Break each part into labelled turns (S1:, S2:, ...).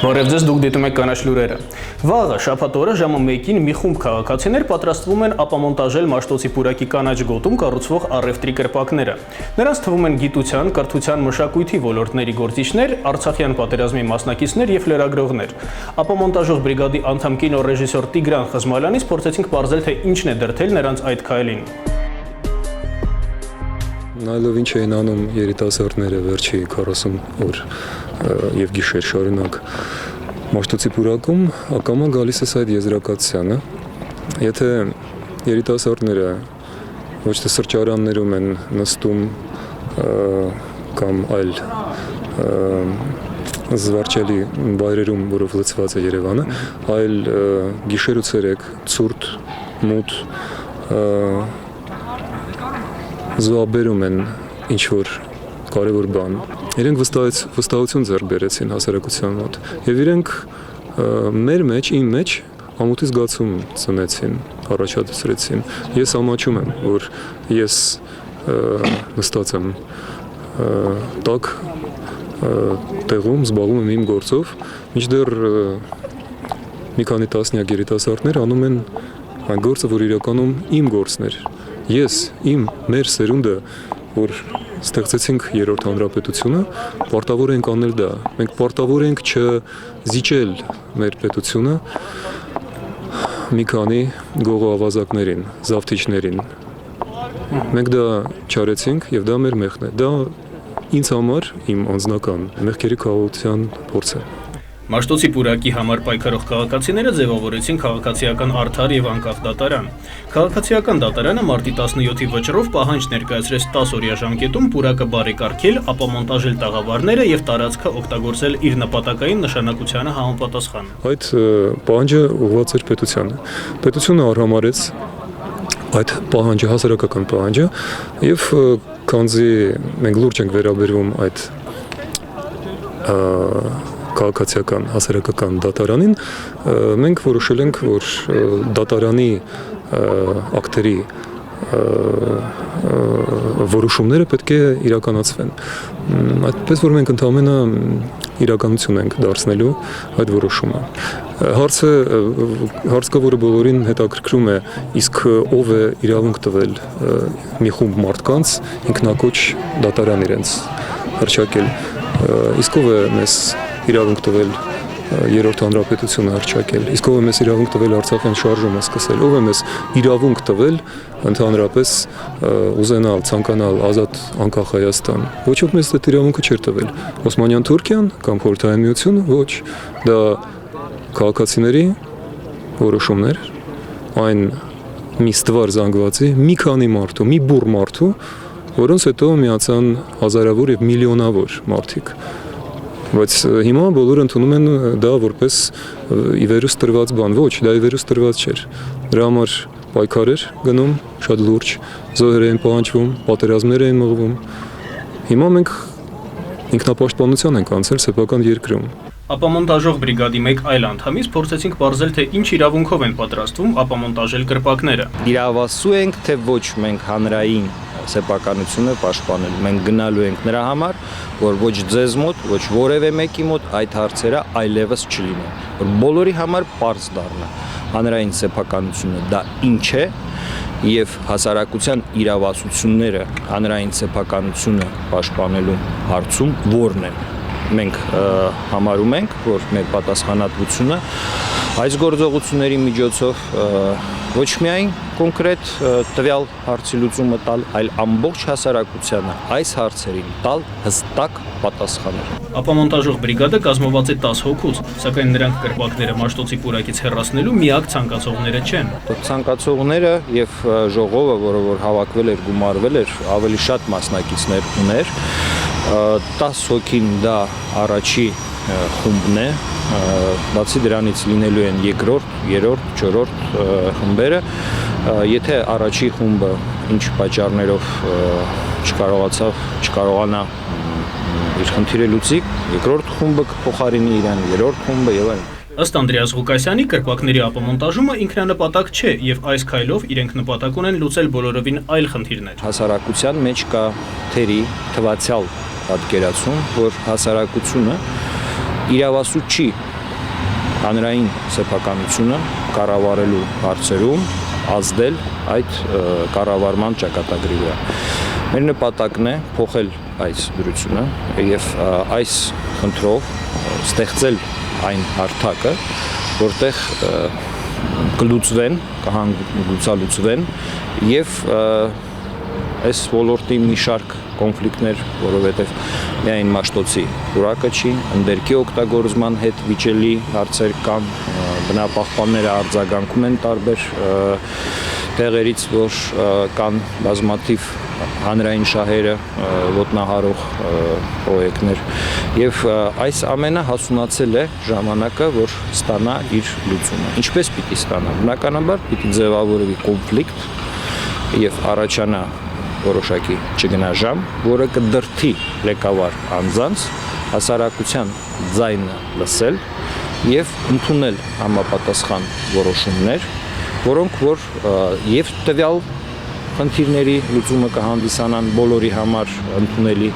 S1: Բարև ձեզ, դուք դիտում եք կանաչ լուրերը։ Վաղը շաբաթ օրը ժամը 1-ին մի խումբ քաղաքացիներ պատրաստվում են ապամոնտաժել Մաշտոցի պուրակի կանաչ գոտում կառուցվող առևտրի կրպակները։ Նրանց թվում են գիտության, կրթության, մշակույթի ոլորտների գործիչներ, Արցախյան պատերազմի մասնակիցներ եւ լրագրողներ։ Ապամոնտաժող բրիգադի անդամ կինոռեժիսոր Տիգրան Խզմալյանից փորձեցինք պարզել, թե ինչն է դրդել նրանց այդ քայլին։
S2: Նայելով ինչ էին անում երիտասարդները վերջի 40 օր եւ գիշեր շարունակ Մաշտոցի պուրակում, ակամա գալիս է այդ եզրակացությանը, եթե երիտասարդները ոչ թե սրճարաններում են նստում կամ այլ զվարճելի բայրերում, որով լցված է Երևանը, այլ գիշեր ու ցերեկ, ցուրտ, մութ զոհաբերում են ինչ-որ կարևոր բան։ Իրենք վստահություն ձեռք բերեցին հասարակության մոտ եւ իրենք մեր մեջ, իմ մեջ ամոթի զգացում ծնեցին, առաջացրեցին։ Ես ամաչում եմ, որ ես նստած եմ տակ տեղում, զբաղվում եմ իմ գործով, մինչդեռ մի քանի տասնյակ երիտասարդներ անում են այն գործը, որ իրականում իմ գործն էր։ Ես, մեր սերունդը, որ ստեղծեցինք երրորդ հանրապետությունը, պարտավոր ենք անել դա։ Մենք պարտավոր ենք չզիջել մեր պետությունը մի քանի գողոավազակներին, զավթիչներին։ Մենք դա չարեցինք եւ դա մեր մեղքն է։ Դա ինձ համար իմ անձնական մեղքերի քավության փորձ է։
S1: Մաշտոցի պուրակի համար պայքարող քաղաքացիները ձևավորեցին քաղաքացիական արդար եւ անկախ դատարան։ Քաղաքացիական դատարանը մարտի 17-ի վճռով պահանջ ներկայացրեց 10 օրյա ժամկետում պուրակը բարեկարգել, ապամոնտաժել տաղավարները եւ տարածքը օգտագործել իր նպատակային նշանակությանը համապատասխան։
S2: Այդ պահանջը ուղղված էր պետությանը։ Պետությունը արհամարհեց այդ պահանջը, հասարակական պահանջը, եւ քանզի մենք լուրջ ենք վերաբերվում այդ քաղաքացիական հասարակական դատարանին, մենք որոշել ենք, որ դատարանի ակտերի որոշումները պետք է իրականացվեն։ Այդպես որ մենք ընդհանրապես իրականություն ենք դարձնելու այդ որոշումը։ Հարց կա, որը բոլորին հետաքրքրում է, իսկ ով է իրավունք տվել մի խումբ մարդկանց ինքնակոչ դատարան իրենց հռչակել, իսկ ով է մեզ իրավունք տվել երրորդ հանրապետությունը հռչակել, իսկ ով է մեզ իրավունք տվել Արցախյան շարժումը սկսել, ով է մեզ իրավունք տվել ընդհանրապես ուզենալ, ցանկանալ ազատ անկախ Հայաստան։ Ոչ ոք մեզ այդ իրավունքը չէր տվել։ Օսմանյան Թուրքիան կամ Խորհրդային Միությունը, ոչ, դա քաղաքացիների որոշումներ, այն մի ստվար զանգվածի, մի քանի մարդու, մի բուռ մարդու, որոնց հետո միացան հազարավոր եւ միլիոնավոր մարդիկ։ Բայց հիմա բոլորը ընդունում են դա որպես իվերուս տրված բան, ոչ, դա իվերուս տրված չէր։ Դրա համար պայքար էր գնում, շատ լուրջ, զոհեր էին պահանջվում, պատերազմներ էին մղվում։ Հիմա մենք ինքնապաշտպանության ենք անցել սեփական երկրում։
S1: Ապամոնտաժող բրիգադի մեկ այլ անդամից փորձեցինք պարզել, թե ինչ իրավունքով են պատրաստվում ապամոնտաժել կրպակները։
S3: Իրավասու ենք, թե ոչ, մենք հանրային սեփականությունը պաշտպանել։ Մենք գնալու ենք նրա համար, որ ոչ ձեզ մոտ, ոչ որևէ մեկի մոտ այդ հարցերը այլևս չլինեն, որ բոլորի համար պարզ դառնա հանրային սեփականությունը դա ինչ է եւ հասարակության իրավասությունները հանրային սեփականությունը պաշտպանելու հարցում որն են։ Մենք համարում ենք, որ մեր պատասխանատվությունը այս գործողությունների միջոցով ոչ միայն կոնկրետ տվյալ հարցի լուծումը տալ, այլ ամբողջ հասարակությանը այս հարցերին տալ հստակ պատասխաններ։
S1: Ապամոնտաժող բրիգադը կազմված է 10 հոգուց, սակայն նրանք կրպակները Մաշտոցի պուրակից հեռացնելու միակ ցանկացողները չեն։
S3: Ցանկացողները եւ ժողովը, որը որ հավաքվել էր, գումարվել էր, ավելի շատ մասնակիցներ ուներ։ 10 հոգին դա առաջի խումբն է, բացի դրանից լինելու են երկրորդ, երրորդ, չորրորդ խմբերը, եթե առաջի խումբը ինչ պատճառներով չկարողանա իր խնդիրը լուծի, երկրորդ խումբը կփոխարինի իրան, երրորդ խումբը եւ այլն։
S1: Ըստ Անդրեաս Ղուկասյանի կրպակների ապամոնտաժումը ինքնանպատակ չէ եւ այս քայլով իրենք նպատակ ունեն լուծել բոլորովին այլ խնդիրներ։
S3: Հասարակության մեջ կա թերի թվացյալ պատկերացում, որ հասարակությունը իրավասու չի հանրային սեփականությունը կառավարելու հարցերում ազդել այդ կառավարման ճակատագրի վրա։ Մեր նպատակն է փոխել այս դրությունը եւ այս խնդրով ստեղծել այն հարթակը, որտեղ կլուծվեն, կհանգուցալուծվեն եւ այս ոլորտի մի շարք կոնֆլիկտներ, որովհետեւ միայն Մաշտոցի պուրակը չի, ընդերքի օգտագործման հետ վիճելի հարցեր կան, բնապահպանները արձագանքում են տարբեր տեղերից, որ կան բազմաթիվ հանրային շահերը ոտնահարող պրոյեկտներ եւ այս ամենը հասունացել է ժամանակը, որ ստանա իր լուծումը։ Ինչպես պիտի ստանա։ Բնականաբար պիտի ձևավորվի կոնֆլիկտ եւ առաջանա որոշակի չգնաժամ, որը կդրթի ղեկավար անձանց հասարակության ձայնը լսել եւ ընդունել համապատասխան որոշումներ, որոնք որ եւ տվյալ խնդիրների լուծումը կհանդիսանան բոլորի համար ընդունելի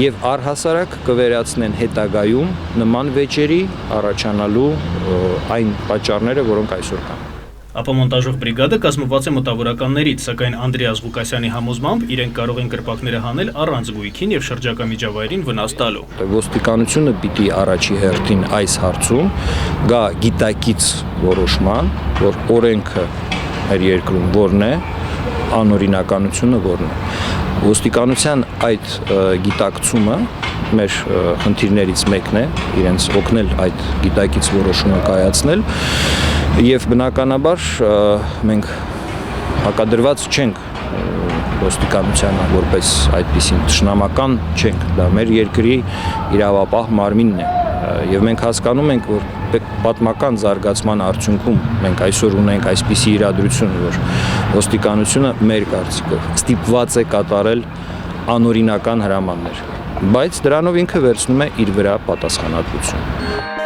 S3: եւ առհասարակ կվերացնեն հետագայում նման վեճերի առաջանալու այն պատճառները, որոնք այսօր կան։
S1: Ապամոնտաժող բրիգադը կազմված է մտավորականներից, սակայն Անդրեաս Ղուկասյանի համոզմամբ իրենք կարող են կրպակները հանել առանց գույքին եւ շրջակա միջավայրին վնաս տալու։
S3: Ոստիկանությունը պիտի առաջի հերթին այս հարցում գա գիտակից որոշման, որ օրենքը մեր երկրում որն է, անօրինականությունը որն է։ Ոստիկանության այդ գիտակցումը մեր խնդիրներից մեկն է, իրենց օգնել այդ գիտակից որոշումը կայացնել եւ բնականաբար մենք հակադրված չենք ոստիկանությանը որպես այդպիսին ճշնամական չենք, դա մեր երկրի իրավապահ մարմինն է եւ մենք հասկանում ենք, որ պատմական զարգացման արդյունքում մենք այսօր ունենք այսպիսի իրադրություն, որ ոստիկանությունը մեր կարծիքով ստիպված է կատարել անօրինական հրամաններ, բայց դրանով ինքը վերցնում է իր վրա պատասխանատվություն։